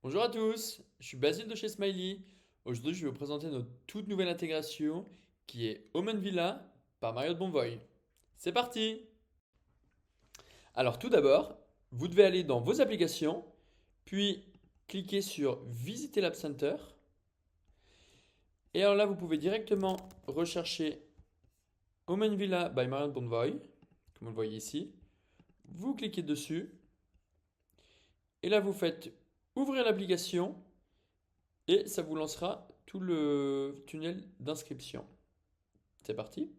Bonjour à tous, je suis Basile de chez Smiley. Aujourd'hui, je vais vous présenter notre toute nouvelle intégration qui est Omen Villa par Marriott Bonvoy. C'est parti! Alors tout d'abord, vous devez aller dans vos applications, puis cliquer sur Visiter l'App Center. Et alors là, vous pouvez directement rechercher Omen Villa by Marriott Bonvoy, comme vous le voyez ici. Vous cliquez dessus, et là vous faites ouvrir l'application. Et ça vous lancera tout le tunnel d'inscription. C'est parti.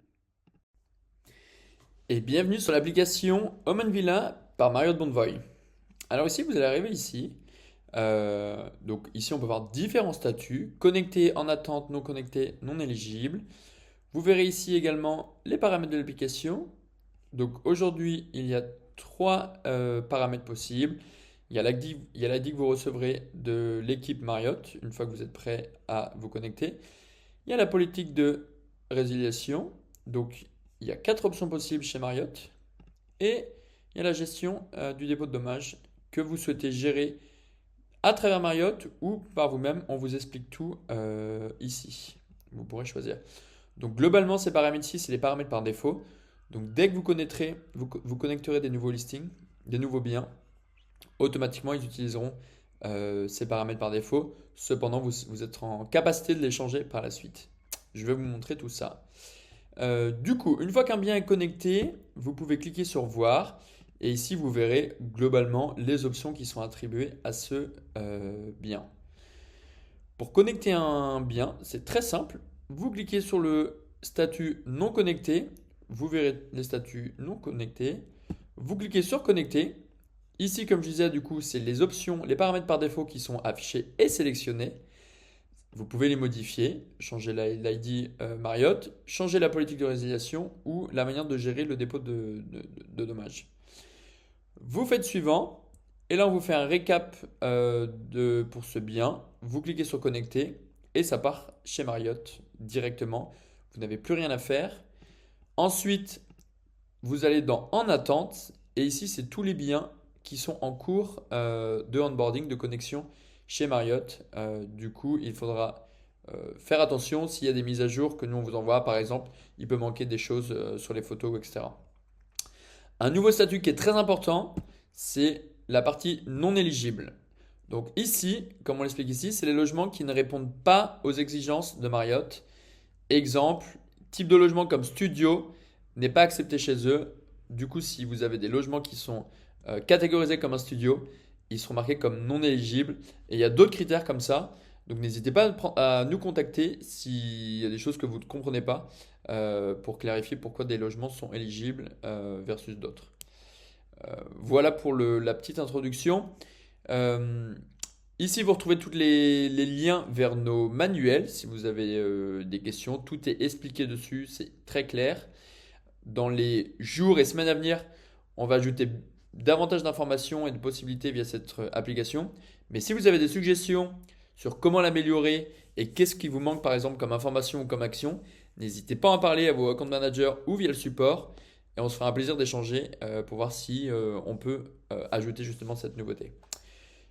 Et bienvenue sur l'application Omen Villa par Marriott Bonvoy. Alors ici, vous allez arriver ici. Donc ici, on peut voir différents statuts. Connecté, en attente, non connecté, non éligible. Vous verrez ici également les paramètres de l'application. Donc aujourd'hui, il y a trois paramètres possibles. Il y a l'ID que vous recevrez de l'équipe Marriott une fois que vous êtes prêt à vous connecter. Il y a la politique de résiliation. Donc, il y a quatre options possibles chez Marriott. Et il y a la gestion du dépôt de dommages que vous souhaitez gérer à travers Marriott ou par vous-même. On vous explique tout ici. Vous pourrez choisir. Donc, globalement, ces paramètres-ci, c'est les paramètres par défaut. Donc, dès que vous connecterez des nouveaux listings, des nouveaux biens, automatiquement, ils utiliseront ces paramètres par défaut. Cependant, vous êtes en capacité de les changer par la suite. Je vais vous montrer tout ça. Du coup, une fois qu'un bien est connecté, vous pouvez cliquer sur Voir. Et ici, vous verrez globalement les options qui sont attribuées à ce bien. Pour connecter un bien, c'est très simple. Vous cliquez sur le statut non connecté. Vous verrez les statuts non connectés. Vous cliquez sur Connecter. Ici, comme je disais, du coup, c'est les options, les paramètres par défaut qui sont affichés et sélectionnés. Vous pouvez les modifier, changer l'ID Marriott, changer la politique de résiliation ou la manière de gérer le dépôt de dommages. Vous faites suivant, et là on vous fait un récap pour ce bien. Vous cliquez sur Connecter et ça part chez Marriott directement. Vous n'avez plus rien à faire. Ensuite, vous allez dans En attente et ici c'est tous les biens qui sont en cours de onboarding, de connexion chez Marriott. Du coup, il faudra faire attention s'il y a des mises à jour que nous on vous envoie. Par exemple, il peut manquer des choses sur les photos, etc. Un nouveau statut qui est très important, c'est la partie non éligible. Donc ici, comme on l'explique ici, c'est les logements qui ne répondent pas aux exigences de Marriott. Exemple, type de logement comme studio n'est pas accepté chez eux. Du coup, si vous avez des logements qui sont catégorisés comme un studio, ils seront marqués comme non éligibles. Et il y a d'autres critères comme ça. Donc n'hésitez pas à nous contacter s'il y a des choses que vous ne comprenez pas pour clarifier pourquoi des logements sont éligibles versus d'autres. Voilà pour la petite introduction. Euh, Ici, vous retrouvez tous les liens vers nos manuels. Si vous avez des questions, tout est expliqué dessus, c'est très clair. Dans les jours et semaines à venir, on va ajouter davantage d'informations et de possibilités via cette application. Mais si vous avez des suggestions sur comment l'améliorer et qu'est-ce qui vous manque par exemple comme information ou comme action, n'hésitez pas à en parler à vos account managers ou via le support et on se fera un plaisir d'échanger pour voir si on peut ajouter justement cette nouveauté.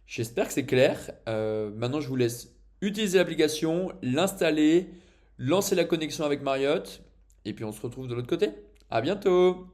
J'espère que c'est clair. Maintenant, je vous laisse utiliser l'application, l'installer, lancer la connexion avec Marriott et puis on se retrouve de l'autre côté. À bientôt!